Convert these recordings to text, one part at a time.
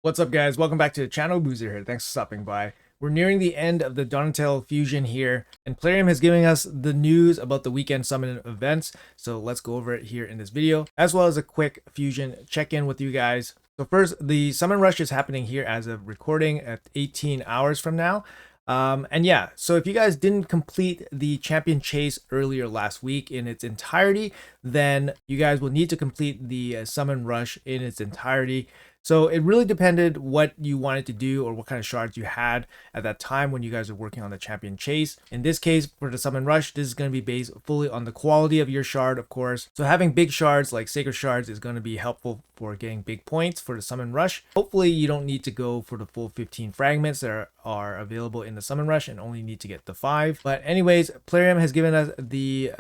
What's up, guys? Welcome back to the channel. Boozer here. Thanks for stopping by. We're nearing the end of the Donatello fusion here, and Plarium has given us the news about the weekend summon events. So let's go over it here in this video, as well as a quick fusion check-in with you guys. So first, the summon rush is happening here as of recording at 18 hours from now. And yeah, so if you guys didn't complete the champion chase earlier last week in its entirety, then you guys will need to complete the summon rush in its entirety. So it really depended what you wanted to do or what kind of shards you had at that time when you guys are working on the champion chase. In this case, for the summon rush, this is going to be based fully on the quality of your shard, of course. So having big shards like sacred shards is going to be helpful for getting big points for the summon rush. Hopefully you don't need to go for the full 15 fragments that are available in the summon rush and only need to get the 5. But anyways, Plarium has given us the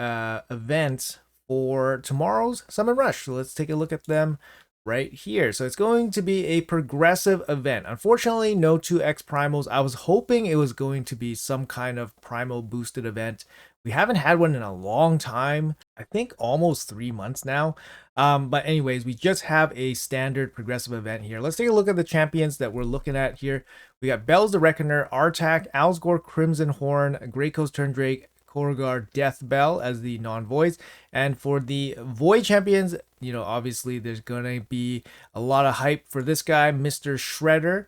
events for tomorrow's summon rush. So let's take a look at them right here. So it's going to be a progressive event. Unfortunately, no 2x primals. I was hoping it was going to be some kind of primal boosted event. We haven't had one in a long time. I think almost 3 months now. But anyways, we just have a standard progressive event here. Let's take a look at the champions that we're looking at here. We got Bells the Reckoner, Artak, Alsgore Crimson Horn, Greyco's Turndrake, Korgar Death Bell as the non-voids. And for the void champions, you know, obviously there's gonna be a lot of hype for this guy, Mr. Shredder,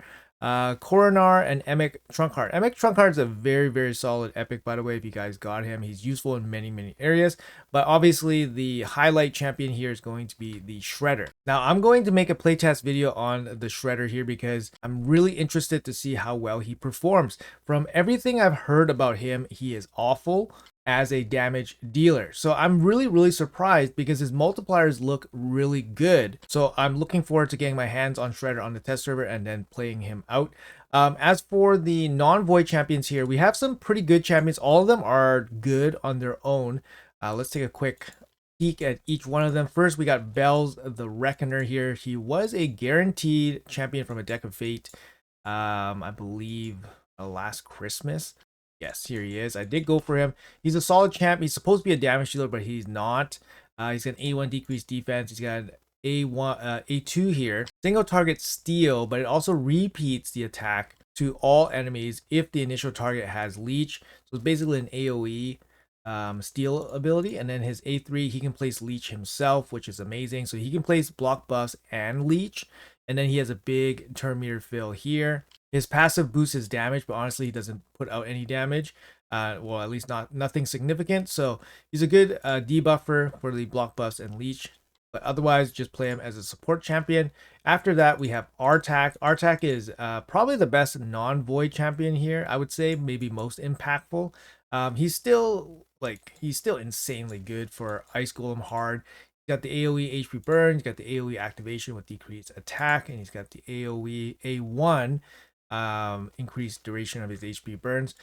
Coronar, and Emic Trunkheart. Emic Trunkheart is a very solid epic, by the way. If you guys got him, he's useful in many areas, but obviously the highlight champion here is going to be the Shredder. Now I'm going to make a playtest video on the Shredder here because I'm really interested to see how well he performs. From everything I've heard about him, he is awful as a damage dealer. So I'm really surprised because his multipliers look really good. So I'm looking forward to getting my hands on Shredder on the test server and then playing him out. As for the non-void champions here, we have some pretty good champions. All of them are good on their own. Let's take a quick peek at each one of them. First, we got Bells the Reckoner here. He was a guaranteed champion from a deck of fate, I believe last Christmas. Yes, here he is. I did go for him. He's a solid champ. He's supposed to be a damage dealer, but he's not. He's got an A1 decreased defense. He's got an A2 here. Single target steal, but it also repeats the attack to all enemies if the initial target has leech. So it's basically an AoE steal ability. And then his A3, he can place leech himself, which is amazing. So he can place block buffs and leech. And then he has a big turn meter fill here. His passive boosts his damage, but honestly, he doesn't put out any damage. Well, at least nothing significant. So he's a good debuffer for the block buffs and leech. But otherwise, just play him as a support champion. After that, we have Artak. Artak is probably the best non-void champion here. I would say maybe most impactful. He's still insanely good for Ice Golem hard. He's got the AoE HP burn. He's got the AoE activation with decreased attack, and he's got the AoE A1. Increased duration of his HP burns.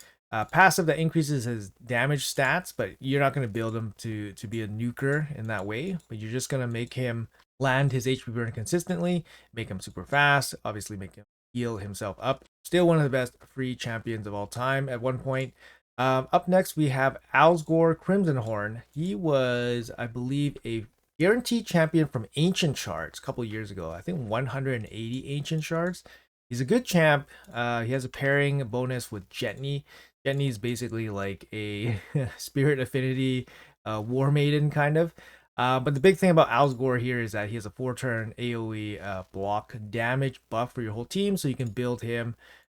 Passive that increases his damage stats, but you're not going to build him to be a nuker in that way, but you're just going to make him land his HP burn consistently, make him super fast, obviously make him heal himself up. Still one of the best free champions of all time at one point. Up next, we have Alsgore Crimson Horn. He was, I believe, a guaranteed champion from Ancient Shards a couple years ago. I think 180 Ancient Shards. He's a good champ. He has a pairing bonus with Jetney. Jetney is basically like a Spirit Affinity War Maiden kind of. But the big thing about Alsgore here is that he has a 4-turn AoE block damage buff for your whole team. So you can build him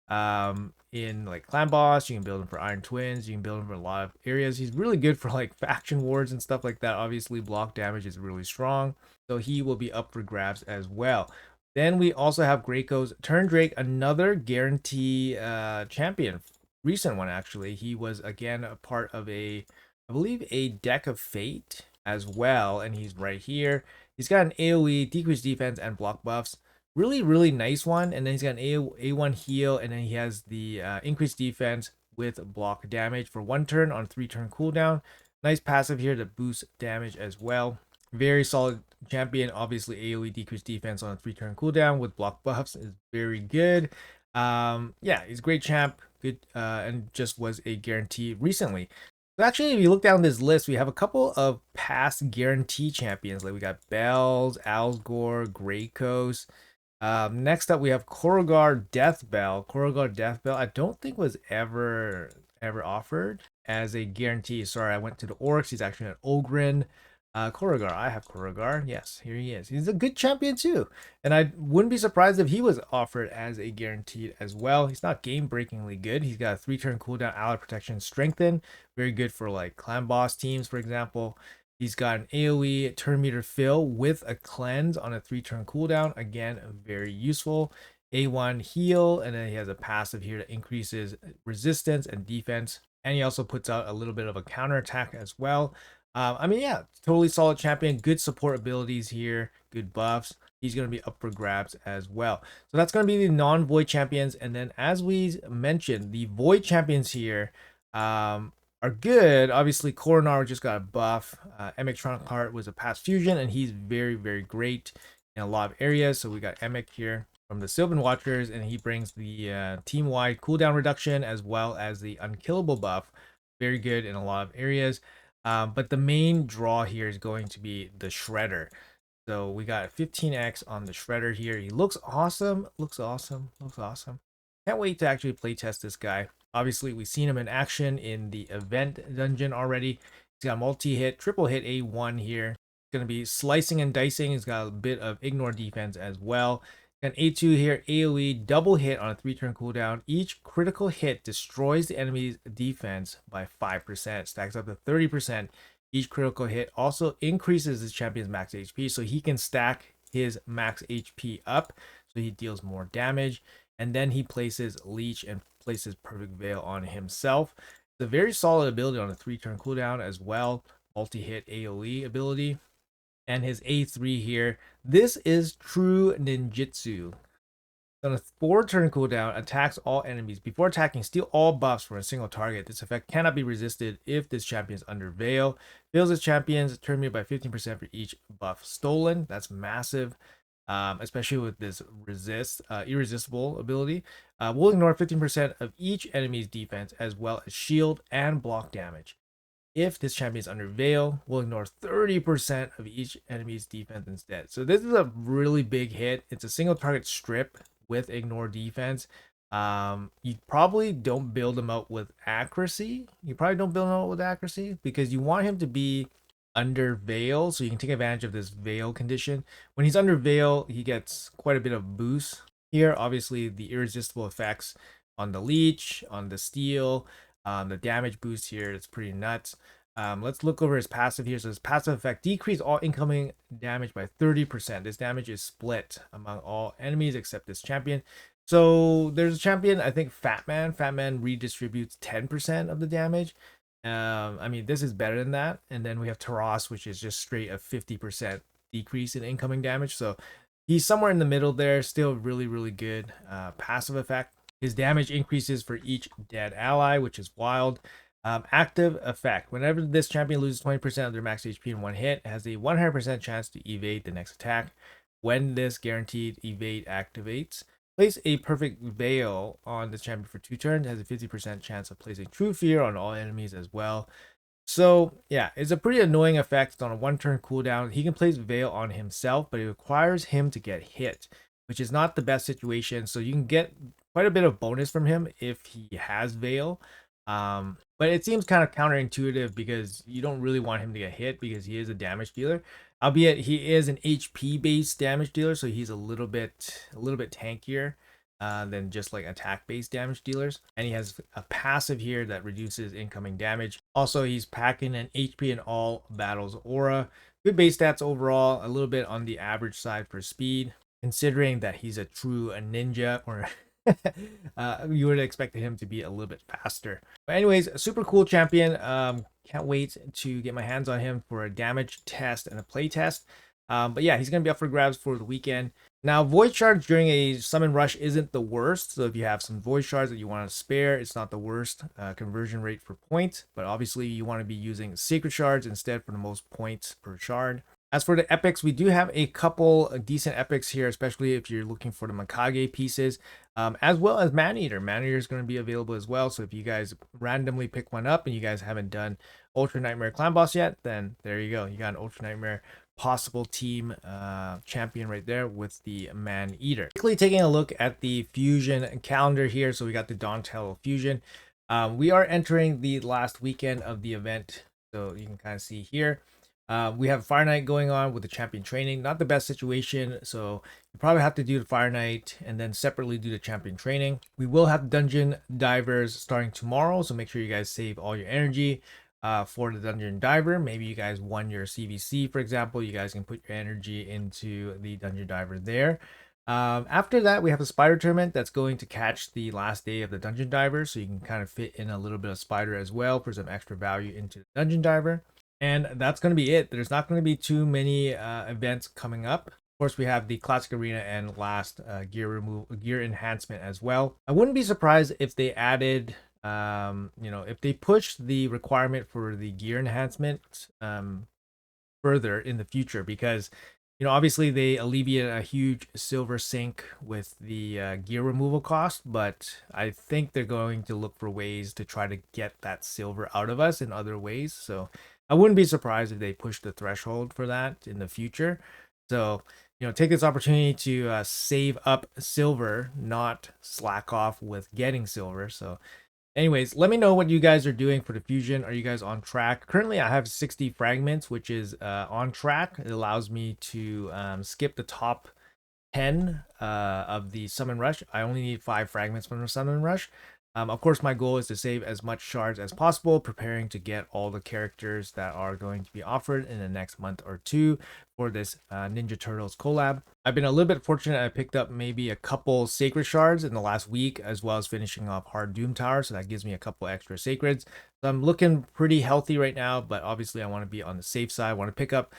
in like Clan Boss. You can build him for Iron Twins. You can build him for a lot of areas. He's really good for like faction wars and stuff like that. Obviously, block damage is really strong. So he will be up for grabs as well. Then we also have Greyco's Turndrake, another guarantee champion. Recent one, actually. He was, again, a part of I believe, a deck of fate as well. And he's right here. He's got an AoE, decreased defense, and block buffs. Really nice one. And then he's got an A1 heal. And then he has the increased defense with block damage for 1 turn on 3-turn cooldown. Nice passive here to boost damage as well. Very solid champion. Obviously, AoE decreased defense on a 3-turn cooldown with block buffs is very good. Yeah, he's a great champ. Good, and just was a guarantee recently. So actually, if you look down this list, we have a couple of past guarantee champions. Like we got Bells, Alsgore, Greyco's. Next up we have Korogar Death Bell. Korogar Death Bell I don't think was ever offered as a guarantee. Sorry, I went to the Orcs. He's actually an Ogren. Korogar, I have Korogar. Yes, here he is. He's a good champion too. And I wouldn't be surprised if he was offered as a guaranteed as well. He's not game-breakingly good. He's got a 3-turn cooldown, ally protection, strengthen. Very good for like clan boss teams, for example. He's got an AoE turn meter fill with a cleanse on a 3-turn cooldown. Again, very useful. A1 heal, and then he has a passive here that increases resistance and defense. And he also puts out a little bit of a counter attack as well. I mean, yeah, totally solid champion. Good support abilities here, good buffs. He's going to be up for grabs as well. So that's going to be the non-void champions. And then as we mentioned, the void champions here, are good. Obviously, Coronar just got a buff. Emic Trunkheart was a past fusion, and he's very, very great in a lot of areas. So we got Emic here from the Sylvan Watchers, and he brings the team-wide cooldown reduction as well as the unkillable buff. Very good in a lot of areas. But the main draw here is going to be the Shredder. So we got 15x on the Shredder here. He looks awesome. Looks awesome. Looks awesome. Can't wait to actually play test this guy. Obviously, we've seen him in action in the event dungeon already. He's got multi-hit, triple hit A1 here. He's going to be slicing and dicing. He's got a bit of ignore defense as well. Got A2 here, AoE, double hit on a 3-turn cooldown. Each critical hit destroys the enemy's defense by 5%. Stacks up to 30%. Each critical hit also increases his champion's max HP, so he can stack his max HP up, so he deals more damage. And then he places Leech and places Perfect Veil on himself. It's a very solid ability on a 3-turn cooldown as well. Multi-hit AoE ability. And his A3 here. This is true ninjutsu. On a 4-turn cooldown, attacks all enemies. Before attacking, steal all buffs from a single target. This effect cannot be resisted if this champion is under Veil. Veils his champions, turn meter by 15% for each buff stolen. That's massive. Especially with this irresistible ability. Will ignore 15% of each enemy's defense as well as shield and block damage. If this champion is under Veil, we'll ignore 30% of each enemy's defense instead. So this is a really big hit. It's a single target strip with ignore defense. You probably don't build him out with accuracy. Because you want him to be under Veil, so you can take advantage of this Veil condition. When he's under Veil, he gets quite a bit of boost here. Obviously, the irresistible effects on the Leech, on the Steel, the damage boost here, it's pretty nuts. Let's look over his passive here. So his passive effect, decrease all incoming damage by 30%. This damage is split among all enemies except this champion. So there's a champion, I think Fat Man. Fat Man redistributes 10% of the damage. I mean, this is better than that. And then we have Taras, which is just straight a 50% decrease in incoming damage. So he's somewhere in the middle there. Still really, really good passive effect. His damage increases for each dead ally, which is wild. Active effect. Whenever this champion loses 20% of their max HP in one hit, it has a 100% chance to evade the next attack. When this guaranteed evade activates, place a perfect veil on the champion for 2 turns. It has a 50% chance of placing true fear on all enemies as well. So yeah, it's a pretty annoying effect. It's on a 1-turn cooldown. He can place veil on himself, but it requires him to get hit, which is not the best situation. So you can get quite a bit of bonus from him if he has veil. But it seems kind of counterintuitive because you don't really want him to get hit because he is a damage dealer. Albeit he is an HP based damage dealer, so he's a little bit tankier than just like attack based damage dealers. And he has a passive here that reduces incoming damage. Also, he's packing an HP in all battles aura. Good base stats overall, a little bit on the average side for speed, considering that he's a true ninja, or you would expect him to be a little bit faster. But anyways, a super cool champion. Can't wait to get my hands on him for a damage test and a play test. But yeah, he's going to be up for grabs for the weekend. Now, void shards during a summon rush isn't the worst. So if you have some void shards that you want to spare, it's not the worst conversion rate for points. But obviously, you want to be using sacred shards instead for the most points per shard. As for the epics, we do have a couple decent epics here, especially if you're looking for the Makage pieces, as well as Maneater. Maneater is going to be available as well. So if you guys randomly pick one up and you guys haven't done Ultra Nightmare Clan Boss yet, then there you go. You got an Ultra Nightmare possible team champion right there with the Maneater. Quickly taking a look at the fusion calendar here. So we got the Donatello fusion. We are entering the last weekend of the event. So you can kind of see here. We have Fire Night going on with the champion training. Not the best situation, so you probably have to do the Fire Night and then separately do the champion training. We will have dungeon divers starting tomorrow, so make sure you guys save all your energy for the dungeon diver. Maybe you guys won your CVC, for example. You guys can put your energy into the dungeon diver there. After that, we have a spider tournament that's going to catch the last day of the dungeon diver, so you can kind of fit in a little bit of spider as well for some extra value into the dungeon diver. And that's going to be it. There's not going to be too many events coming up. Of course, we have the classic arena and last gear enhancement as well. I wouldn't be surprised if they added, if they pushed the requirement for the gear enhancement further in the future, because obviously they alleviate a huge silver sink with the gear removal cost, but I think they're going to look for ways to try to get that silver out of us in other ways. So I wouldn't be surprised if they push the threshold for that in the future. So, take this opportunity to save up silver, not slack off with getting silver. So anyways, let me know what you guys are doing for the fusion. Are you guys on track? Currently, I have 60 fragments, which is on track. It allows me to skip the top 10 of the summon rush. I only need 5 fragments from the summon rush. Of course, my goal is to save as much shards as possible, preparing to get all the characters that are going to be offered in the next month or two for this Ninja Turtles collab. I've been a little bit fortunate. I picked up maybe a couple sacred shards in the last week, as well as finishing off Hard Doom Tower, so that gives me a couple extra sacreds. So I'm looking pretty healthy right now, but obviously I want to be on the safe side. I want to pick up,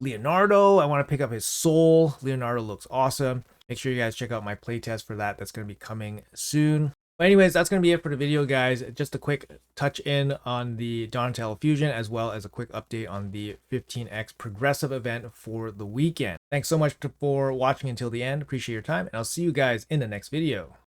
Leonardo. I want to pick up his soul. Leonardo looks awesome. Make sure you guys check out my playtest for that. That's going to be coming soon. But anyways, that's going to be it for the video, guys. Just a quick touch in on the Donatello Fusion, as well as a quick update on the 15x progressive event for the weekend. Thanks so much for watching until the end. Appreciate your time, and I'll see you guys in the next video.